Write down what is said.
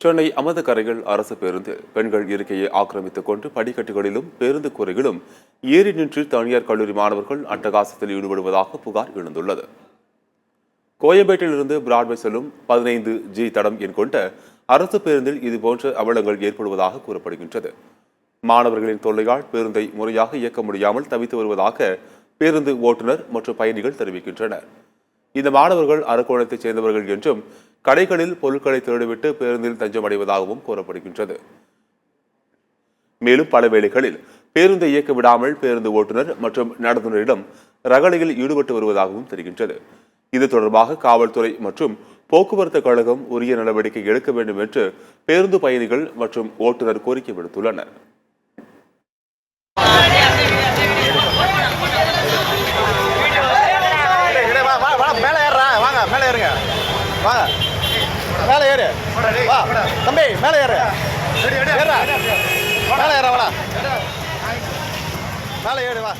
சென்னை அமதக்கரையில் அரசு பேருந்து பெண்கள் இருக்கையை ஆக்கிரமித்துக் கொண்டு படிக்கட்டுகளிலும் பேருந்து கூரைகளும் ஏறி நின்று தனியார் கல்லூரி மாணவர்கள் அட்டகாசத்தில் ஈடுபடுவதாக புகார் எழுந்துள்ளது. கோயம்பேட்டிலிருந்து பிராட்வே செல்லும் 15G தடம் எண் கொண்ட அரசு பேருந்தில் இதுபோன்ற அவலங்கள் ஏற்படுவதாக கூறப்படுகின்றது. மாணவர்களின் தொல்லையால் பேருந்தை முறையாக இயக்க முடியாமல் தவித்து வருவதாக பேருந்து ஓட்டுநர் மற்றும் பயணிகள் தெரிவிக்கின்றனர். இந்த மாணவர்கள் அரக்கோணத்தைச் சேர்ந்தவர்கள் என்றும் கடைகளில் பொருட்களை தேடிவிட்டு பேருந்தில் தஞ்சமடைவதாகவும் கூறப்படுகின்றது. மேலும் பல வேளைகளில் பேருந்தை இயக்க விடாமல் பேருந்து ஓட்டுநர் மற்றும் நடத்துனரிடம் ரகளையில் ஈடுபட்டு வருவதாகவும் தெரிகின்றது. இது தொடர்பாக காவல்துறை மற்றும் போக்குவரத்து கழகம் உரிய நடவடிக்கை எடுக்க வேண்டும் என்று பேருந்து பயணிகள் மற்றும் ஓட்டுநர் கோரிக்கை விடுத்துள்ளனர். மேலே ஏறு வா தம்பி, மேலே ஏறு மேலே ஏற வாடா, மேலே ஏறு வா.